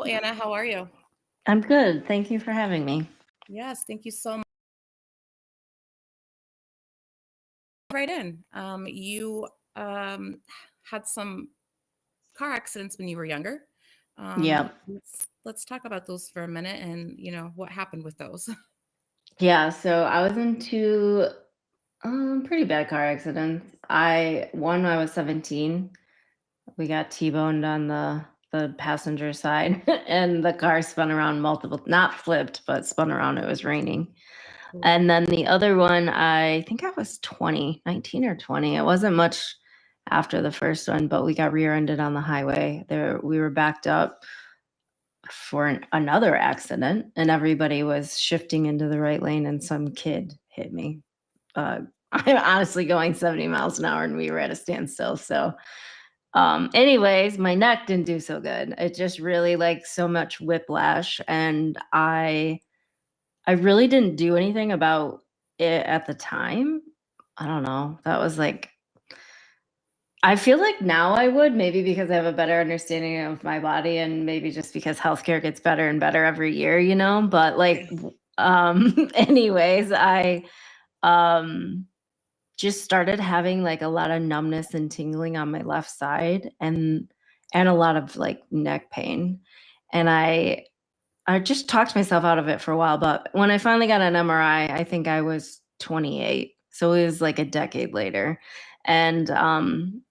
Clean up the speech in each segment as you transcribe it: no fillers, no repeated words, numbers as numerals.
Anna. How are you? I'm good. Thank you for having me. Yes, thank you so much. Right in. You had some car accidents when you were younger. Yeah. Let's talk about those for a minute, and what happened with those. Yeah. So I was in two pretty bad car accidents. I was 17. We got T-boned on the passenger side and the car spun around multiple, not flipped, but spun around. It was raining. And then the other one, I think I was 20, 19 or 20. It wasn't much after the first one, but we got rear-ended on the highway. We were backed up for another accident, and everybody was shifting into the right lane, and some kid hit me. I'm honestly going 70 miles an hour, and we were at a standstill. So, anyways, my neck didn't do so good. It just really like so much whiplash, and I really didn't do anything about it at the time. I don't know. That was like I feel like now I would, maybe because I have a better understanding of my body and maybe just because healthcare gets better and better every year, but like anyways, I um just started having like a lot of numbness and tingling on my left side and a lot of like neck pain. And I just talked myself out of it for a while, but when I finally got an MRI, I think I was 28. So it was like a decade later. And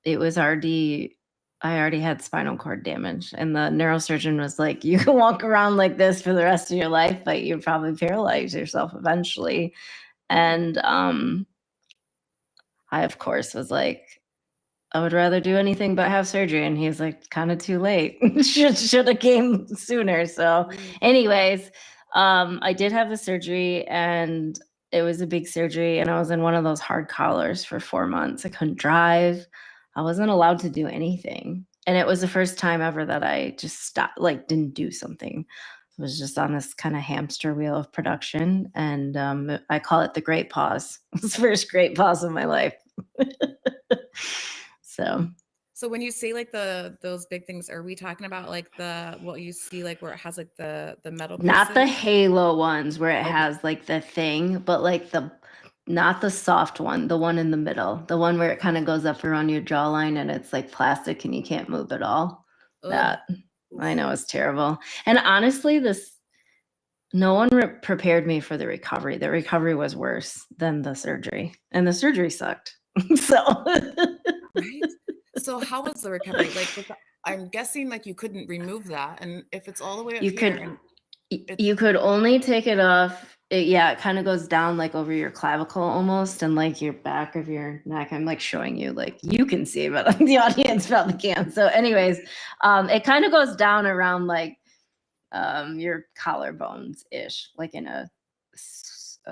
it was already I already had spinal cord damage. And the neurosurgeon was like, you can walk around like this for the rest of your life, but you'll probably paralyze yourself eventually. And I of course was like, I would rather do anything but have surgery. And he's like, kind of too late. Should have came sooner. So, anyways, I did have the surgery, and it was a big surgery, and I was in one of those hard collars for 4 months. I couldn't drive. I wasn't allowed to do anything. And it was the first time ever that I just stopped, like didn't do something. I was just on this kind of hamster wheel of production. And I call it the great pause. It was the first great pause of my life. So So when you say like those big things, are we talking about like the what you see like where it has like the metal not the pieces? halo ones where it Okay. has like the thing, but like not the soft one, the one in the middle, the one where it kind of goes up around your jawline and it's like plastic and you can't move at all. Ugh. That I know is terrible. And honestly, no one prepared me for the recovery. The recovery was worse than the surgery, and the surgery sucked. So Right? So how was the recovery? Like I'm guessing like you couldn't remove that, and if it's all the way up you here could and it's you could only take it off. It kind of goes down like over your clavicle almost, and like your back of your neck. I'm like showing you, like you can see, but the audience probably can't. So, anyways, it kind of goes down around like your collarbones ish, like in a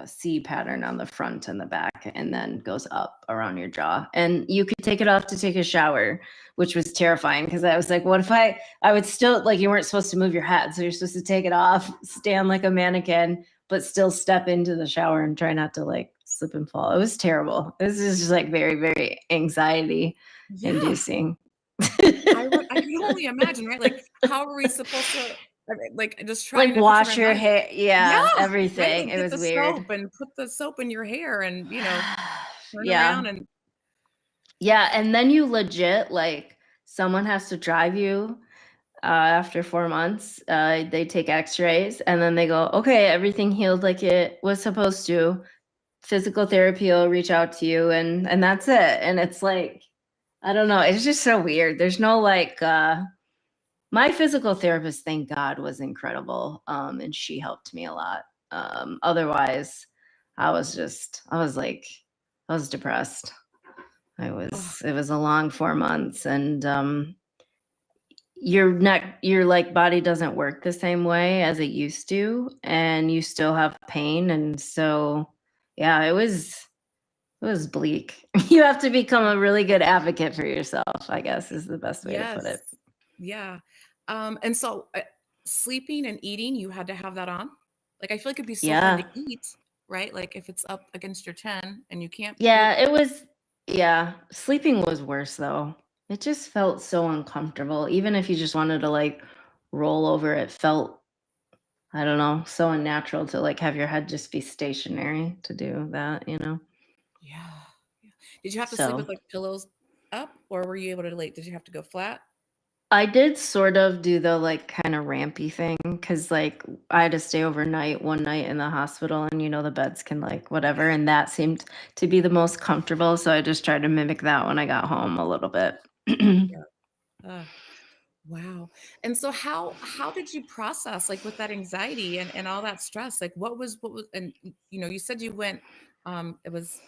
C pattern on the front and the back, and then goes up around your jaw. And you could take it off to take a shower, which was terrifying because I was like, what if I would still, like, you weren't supposed to move your head. So you're supposed to take it off, stand like a mannequin, but still step into the shower and try not to like slip and fall. It was terrible. This is just like very, very anxiety yeah. inducing. I can only imagine, right? Like how are we supposed to like just trying Like to picture wash my your mind. hair. Yeah, Yeah, right. everything. Like It get was the weird. soap and put the soap in your hair and turn around Yeah. and Yeah. And then you legit, like, someone has to drive you after 4 months. They take x-rays and then they go, okay, everything healed like it was supposed to. Physical therapy will reach out to you, and that's it. And it's like, I don't know. It's just so weird. There's no like, my physical therapist, thank God, was incredible. And she helped me a lot. Otherwise, I was like, I was depressed. oh, It was a long 4 months, and your like body doesn't work the same way as it used to, and you still have pain. And so, yeah, it was bleak. You have to become a really good advocate for yourself, I guess, is the best way to put yes. it. Yeah. And so sleeping and eating, you had to have that on. Like I feel like it'd be so hard to Yeah. eat, right? Like if it's up against your chin and you can't really. Yeah, it was yeah, sleeping was worse though. It just felt so uncomfortable, even if you just wanted to like roll over. It felt, I don't know, so unnatural to like have your head just be stationary to do that, you know? Yeah. Yeah. Did you have to sleep So with like pillows up, or were you able to like, did you have to go flat? I did sort of do the like kind of rampy thing because like I had to stay overnight one night in the hospital and the beds can like whatever. And that seemed to be the most comfortable. So I just tried to mimic that when I got home a little bit. Yeah. Uh, wow. And so how did you process like with that anxiety and all that stress? Like what was and you said you went it was,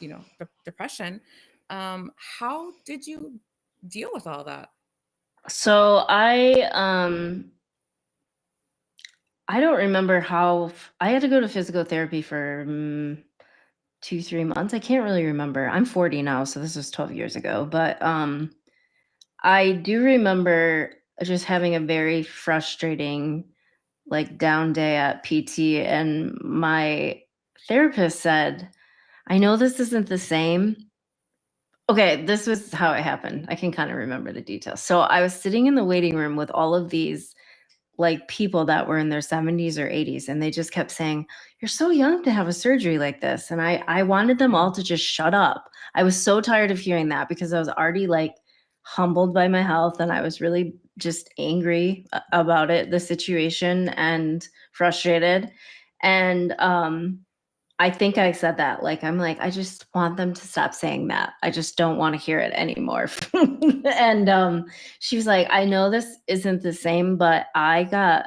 depression. How did you deal with all that? So I don't remember I had to go to physical therapy for 2, 3 months. I can't really remember. I'm 40 now, so this was 12 years ago. But I do remember just having a very frustrating, like, down day at PT, and my therapist said, "I know this isn't the same." Okay, this was how it happened. I can kinda remember the details. So, I was sitting in the waiting room with all of these like people that were in their 70s or 80s, and they just kept saying, "You're so young to have a surgery like this." And I wanted them all Mm, to just shut up. I was so tired of hearing that because I was already like humbled by my health and I was really just angry about it, the situation, and frustrated. And I think I said that, like, I'm like, "I just want them to stop saying that. I just don't wanna hear it anymore." And, she was like, "I know this isn't the same, but I got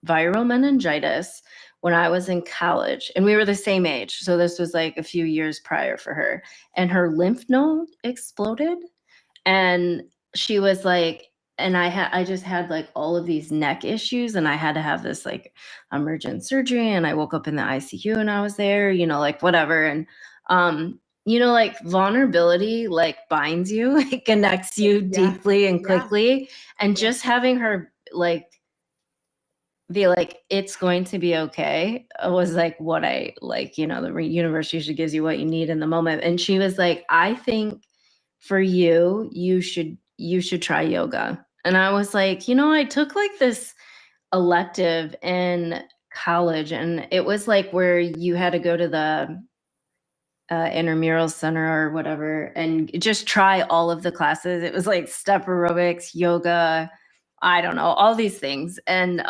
viral meningitis when I was in college," and we were the same age, so this was, like, a few years prior for her, and her lymph node exploded, and she was like, and I just had like all of these neck issues and I had to have this like emergent surgery and I woke up in the ICU and I was there, like whatever. And like vulnerability like binds you, it connects you yeah. deeply and Yeah. quickly. And Yeah. just having her like be like, "It's going to be okay," was, like, what I like, the universe usually gives you what you need in the moment, and she was like, "I think for you, you should try yoga." And I was like, I took, like, this elective in college, and it was, like, where you had to go to the, intramural center or whatever and just try all of the classes. It was, like, step aerobics, yoga, I don't know, all these things, and,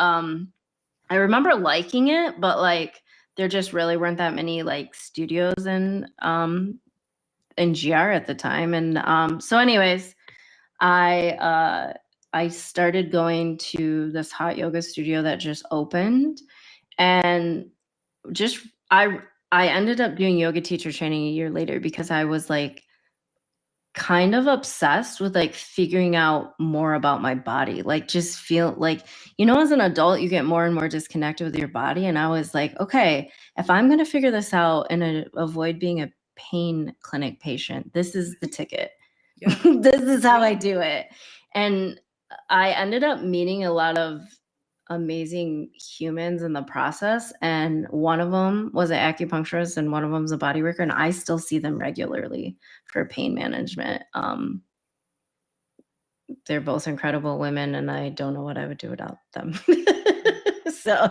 I remember liking it, but, like, there just really weren't that many, like, studios in GR at the time, and, so anyways, I, uh, I started going to this hot yoga studio that just opened, and just I ended up doing yoga teacher training a year later because I was, like, kind of obsessed with, like, figuring out more about my body, like, just feel like as an adult, you get more and more disconnected with your body, and I was like, "Okay, if I'm gonna figure this out and, avoid being a pain clinic patient, this is the ticket. Yeah. This is how I Yeah. do it." And I ended up meeting a lot of amazing humans in the process, and one of them was an acupuncturist and one of them's a body worker, and I still see them regularly for pain management. They're both incredible women, and I don't know what I would do without them. So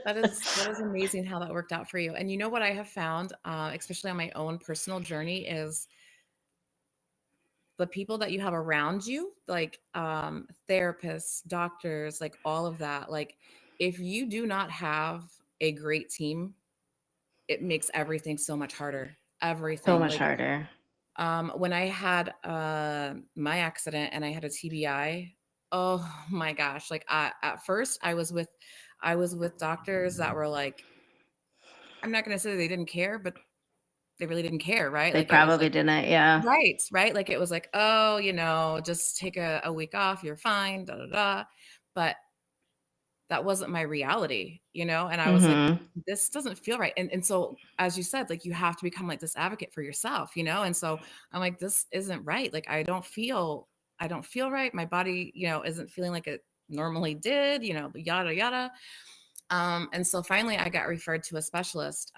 That is amazing how that worked out for you. And you know what I have found, especially on my own personal journey, is the people that you have around you, like therapists, doctors, like all of that. Like, if you do not have a great team, it makes everything so much harder. so Everything. much Like, harder. when I had my accident and I had a TBI, oh my gosh! Like, at first, I was with doctors that were like, I'm not gonna say they didn't care, but they really didn't care, right? They Like, it was probably like, didn't, yeah. right, right? Like, it was like, "Oh, just take a week off, you're fine, da, da, da." But that wasn't my reality, and I was like, Mhm. "This doesn't feel right." And so, as you said, like, you have to become, like, this advocate for yourself, and so I'm like, "This isn't right." Like, I don't feel right. My body, isn't feeling like it normally did, yada, yada. And so finally I got referred to a specialist,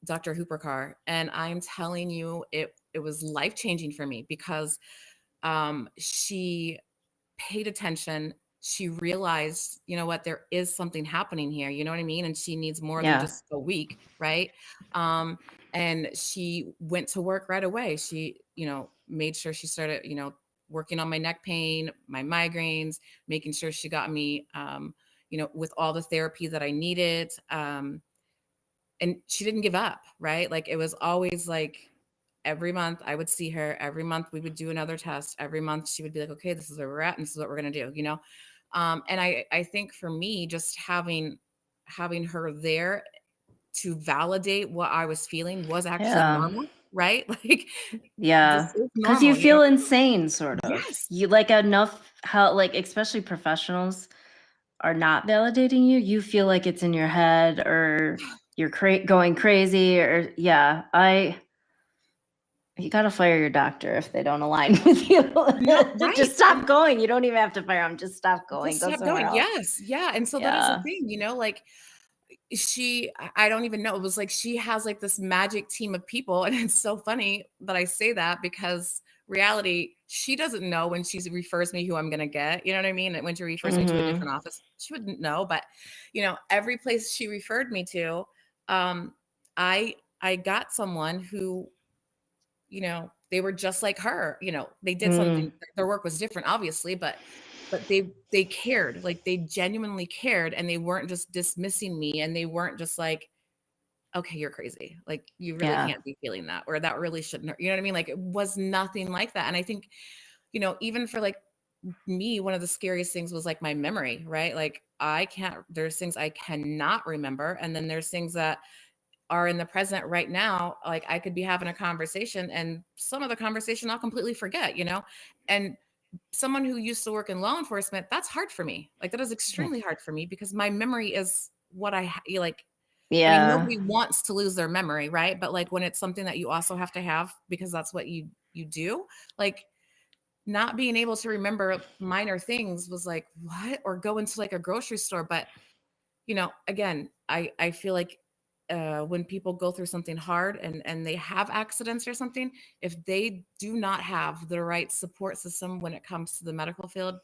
Dr. Hooper, and I'm telling you, it was life changing for me because she paid attention. she realized, you know what, there is something happening here, you know what I mean? And she needs more than Yeah. just a week, right? Um, and she went to work right away. She, made sure she started, working on my neck pain, my migraines, making sure she got me, with all the therapy that I needed. And she didn't give up, right? Like it was always like every month I would see her, every month we would do another test. Every month she would be like, okay, this is where we're at and this is what we're gonna do. And I think for me, just having her there to validate what I was feeling was actually Yeah. normal, right? Like this Yeah. is Because you normal. feel insane, sort of. Yes. You like enough how, like, especially professionals are not validating you. You feel like it's in your head or you're going crazy or, yeah. You got to fire your doctor if they don't align with you. No, right. Just stop And going. You don't even have to fire them. Just stop going. just Go stop somewhere going. else. Yes. Yeah. And so that is the Yeah. thing, like I don't even know. It was like she has like this magic team of people. And it's so funny that I say that because reality, she doesn't know when she refers me who I'm gonna get. You know what I mean? And when she refers me to a Mhm. different office, she wouldn't know. But every place she referred me to, um, I got someone who, they were just like her. They did Mm. something, their work was different, obviously, but they cared, like they genuinely cared, and they weren't just dismissing me, and they weren't just like, okay, you're crazy. Like you really Yeah. can't be feeling that, or that really shouldn't hurt. You know what I mean? Like it was nothing like that. And I think, even for like me, one of the scariest things was like my memory, right? Like there's things I cannot remember. And then there's things that are in the present right now. Like I could be having a conversation and some of the conversation I'll completely forget. And someone who used to work in law enforcement, that's hard for me. Like that is extremely hard for me because my memory is what like. I mean, Yeah. nobody wants to lose their memory, right? But like when it's something that you also have to have because that's what you do, like not being able to remember minor things was like, what? Or go into like a grocery store. But again, I feel like when people go through something hard and they have accidents or something, if they do not have the right support system when it comes to the medical field,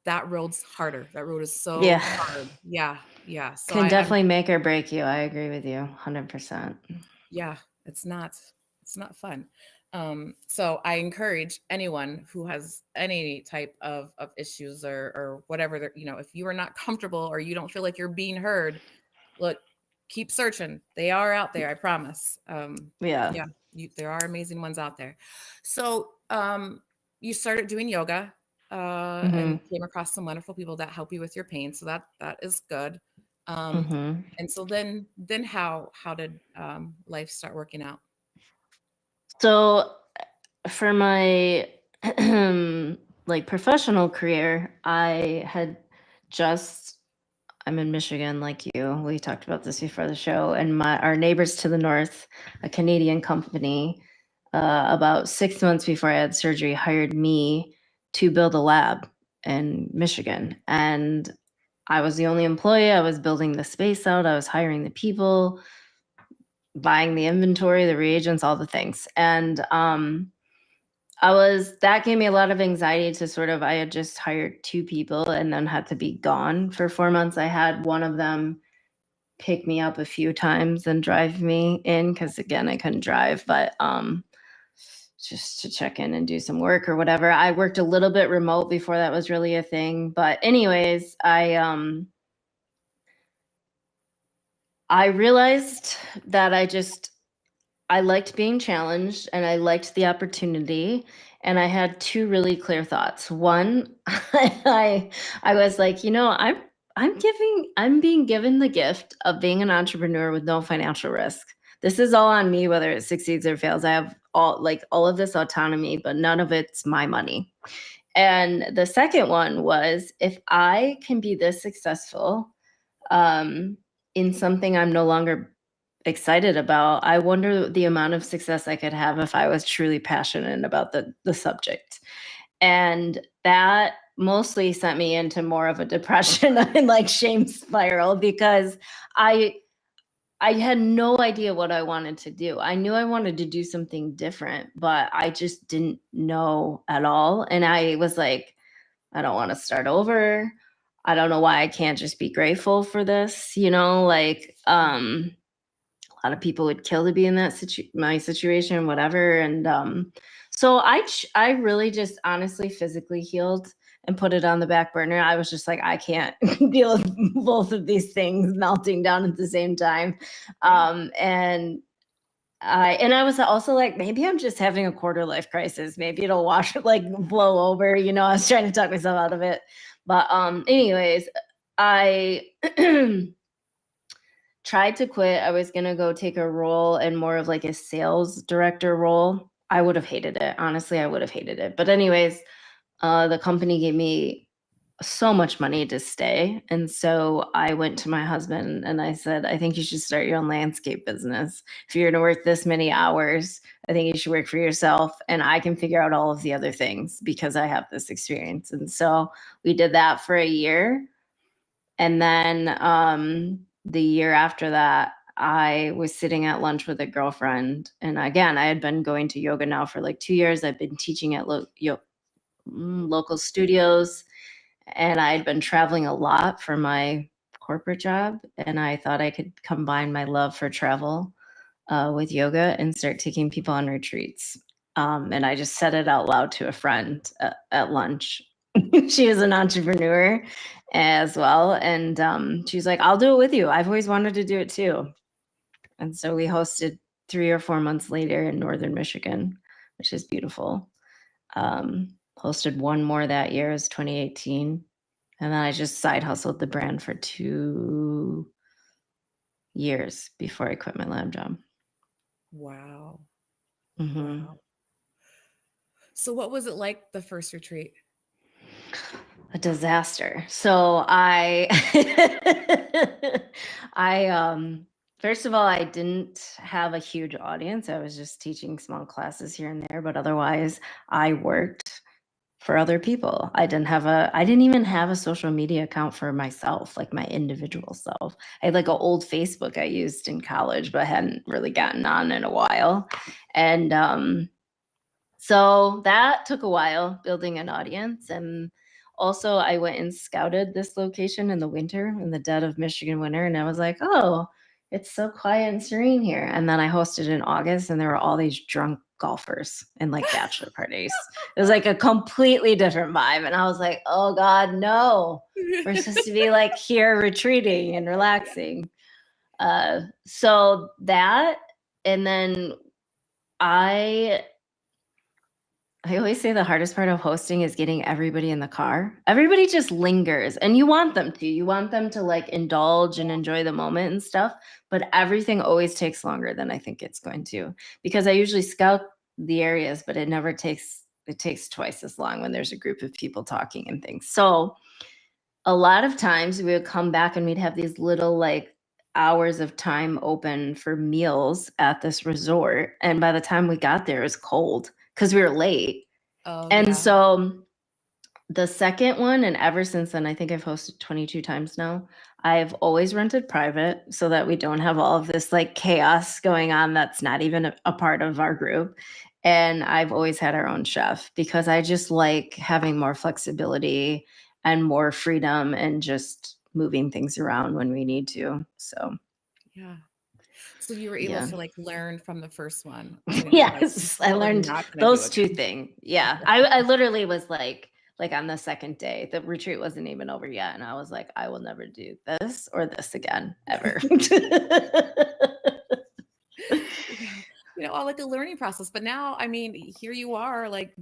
that road's harder. That road is so Yeah. hard. Yeah, yeah. So Can I'm definitely make or break you. I agree with you 100%. yeah, it's not fun. So I encourage anyone who has any type of issues or whatever, if you are not comfortable or you don't feel like you're being heard, look, keep searching. They are out there, I promise. Yeah. Yeah, there are amazing ones out there. So, you started doing yoga, and Mhm. came across some wonderful people that help you with your pain. So that is good. Um, Mhm. and so then how did life start working out? So for my like professional career, I had just I'm in Michigan like you. We talked about this before the show and my our neighbors to the north, a Canadian company, about 6 months before I had surgery hired me to build a lab in Michigan. And I was the only employee. I was building the space out. I was hiring the people, buying the inventory, the reagents, all the things. And that gave me a lot of anxiety to sort of I had just hired 2 people and then had to be gone for 4 months. I had one of them pick me up a few times and drive me in because again, I couldn't drive, but, just to check in and do some work or whatever. I worked a little bit remote before that was really a thing, but anyways, I realized that I liked being challenged and I liked the opportunity. And I had two really clear thoughts. One, I was like, I'm being given the gift of being an entrepreneur with no financial risk. This is all on me, whether it succeeds or fails. I have all of this autonomy, but none of it's my money. And the second one was if I can be this successful um, in something I'm no longer excited about, I wonder the amount of success I could have if I was truly passionate about the subject. And that mostly sent me into more of a depression and like shame spiral because I I had no idea what I wanted to do. I knew I wanted to do something different, but I just didn't know at all. And I was like, I don't want to start over. I don't know why I can't just be grateful for this, like a lot of people would kill to be in that my situation, whatever. And so I really just honestly physically healed and put it on the back burner. I was just like, I can't deal with both of these things melting down at the same time. Yeah. And I was also like, maybe I'm just having a quarter life crisis. Maybe it'll wash like blow over. I was trying to talk myself out of it. But anyways, I tried to quit. I was gonna go take a role in more of like a sales director role. I would have hated it. Honestly, I would have hated it. But anyways, the company gave me so much money to stay. And so I went to my husband and I said, I think you should start your own landscape business. If you're going to work this many hours, I think you should work for yourself. And I can figure out all of the other things because I have this experience. And so we did that for a year. And then the year after that, I was sitting at lunch with a girlfriend. And again, I had been going to yoga now for like 2 years. I've been teaching at local studios, and I'd been traveling a lot for my corporate job. And I thought I could combine my love for travel with yoga and start taking people on retreats. And I just said it out loud to a friend at lunch. She is an entrepreneur as well. And she's like, I'll do it with you. I've always wanted to do it too. And so we hosted 3 or 4 months later in Northern Michigan, which is beautiful. Hosted one more that year, is 2018. And then I just side hustled the brand for 2 years before I quit my lab job. Wow. Hmm. Wow. So what was it like the first retreat? A disaster. So I first of all, I didn't have a huge audience. I was just teaching small classes here and there, but otherwise I worked for other people. I didn't even have a social media account for myself, like my individual self. I had like an old Facebook I used in college, but I hadn't really gotten on in a while. And so that took a while building an audience. And also, I went and scouted this location in the winter, in the dead of Michigan winter. And I was like, oh, it's so quiet and serene here. And then I hosted in August, and there were all these drunk golfers and like bachelor parties. It was like a completely different vibe. And I was like, oh God, no. We're supposed to be like here retreating and Yeah. relaxing. So that, and then I I always say the hardest part of hosting is getting everybody in the car. Everybody just lingers, and you want them to. You want them to like indulge and enjoy the moment and stuff, but everything always takes longer than I think it's going to, because I usually scout the areas, but it takes twice as long when there's a group of people talking and things. So, a lot of times we would come back and we'd have these little like hours of time open for meals at this resort, and by the time we got there it was cold because we were late. Oh And yeah. so the second one, and ever since then, I think I've hosted 22 times now. I've always rented private so that we don't have all of this like chaos going on that's not even a part of our group. And I've always had our own chef because I just like having more flexibility and more freedom and just moving things around when we need to. So, Yeah. So you were able yeah. to like learn from the first one to know like this Yes, is I what we're learned not gonna do those 2 again. things. Yeah, I literally was like on the second day, the retreat wasn't even over yet, and I was like, "I will never do this or this again, ever." Yeah. All like a learning process. But now, I mean, here you are, like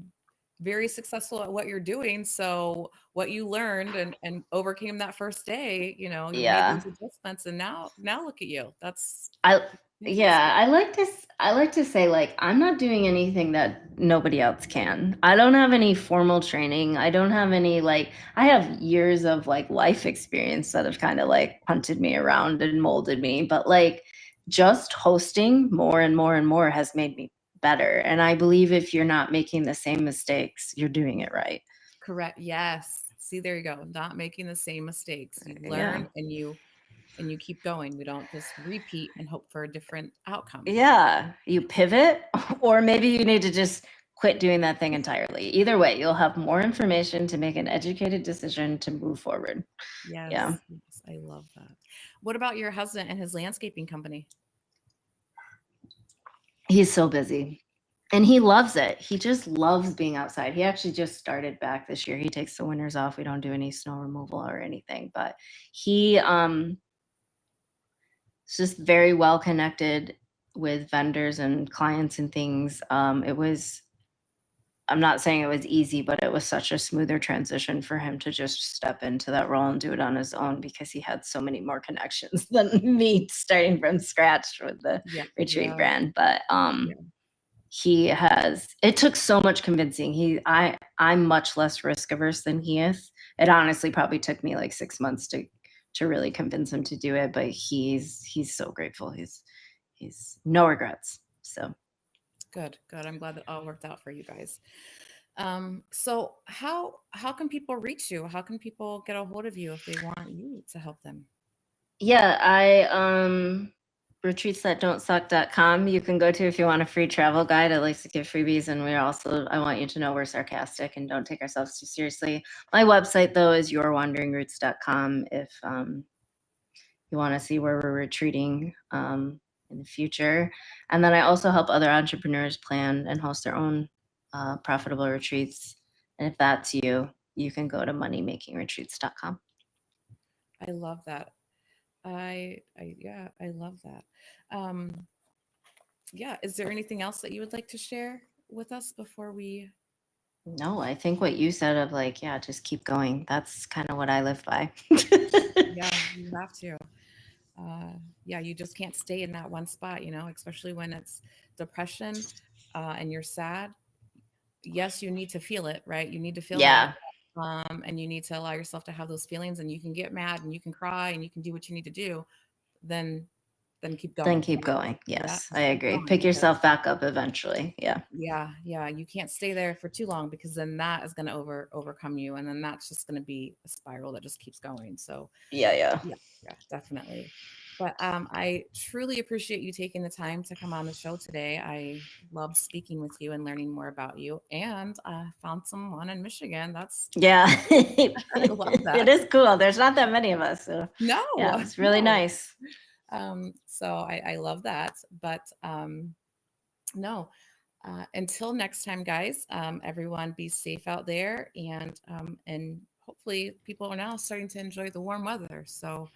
very successful at what you're doing. So what you learned and overcame that first day, you made those Yeah. adjustments and now look at you. That's I yeah, fantastic. I like to say like I'm not doing anything that nobody else can. I don't have any formal training. I don't have any like I have years of like life experience that have kind of like punted me around and molded me, but like just hosting more and more and more has made me better. And I believe if you're not making the same mistakes, you're doing it right. Correct. Yes. See, there you go. Not making the same mistakes. You Yeah. learn and you keep going. We don't just repeat and hope for a different outcome. Yeah, you pivot or maybe you need to just quit doing that thing entirely. Either way, you'll have more information to make an educated decision to move forward. Yeah. Yes, yes, I love that. What about your husband and his landscaping company? He's so busy. And he loves it. He just loves being outside. He actually just started back this year. He takes the winters off. We don't do any snow removal or anything, but he is just very well connected with vendors and clients and things. It was I'm not saying it was easy, but it was such a smoother transition for him to just step into that role and do it on his own because he had so many more connections than me starting from scratch with the Yeah, retreat yeah, brand. But yeah. he has it took so much convincing. I'm much less risk averse than he is. It honestly probably took me like 6 months to really convince him to do it, but he's so grateful. He's no regrets. So Good, good. I'm glad that all worked out for you guys. So how can people reach you? How can people get a hold of you if they want you to help them? yeah, I retreatsthatdon'tsuck.com you can go to if you want a free travel guide. I like to give freebies, and we're also I want you to know we're sarcastic and don't take ourselves too seriously. My website though is yourwanderingroots.com if you want to see where we're retreating in the future. And then I also help other entrepreneurs plan and host their own profitable retreats. And if that's you, you can go to moneymakingretreats.com. I love that. I yeah, I love that. Um, yeah, is there anything else that you would like to share with us before we No, I think what you said of like, yeah, just keep going. That's kind of what I live by. yeah, you have to. Uh, yeah, you just can't stay in that one spot, especially when it's depression and you're sad. Yes, you need to feel it, right? You need to feel that. Yeah, And you need to allow yourself to have those feelings and you can get mad and you can cry and you can do what you need to do. Then keep then going. keep going. Yeah, Yes, I just keep agree. going Pick because yourself back up eventually. Yeah. yeah, yeah, you can't stay there for too long because then that is going to overcome you and then that's just going to be a spiral that just keeps going. So, Yeah, yeah. yeah, yeah, definitely. But I truly appreciate you taking the time to come on the show today. I loved speaking with you and learning more about you. And found someone in Michigan. That's Yeah. I love It that. is cool. There's not that many of us. So No, yeah, it was really no. nice. So I love that. But no. Until next time, guys. Everyone, be safe out there, and hopefully, people are now starting to enjoy the warm weather. So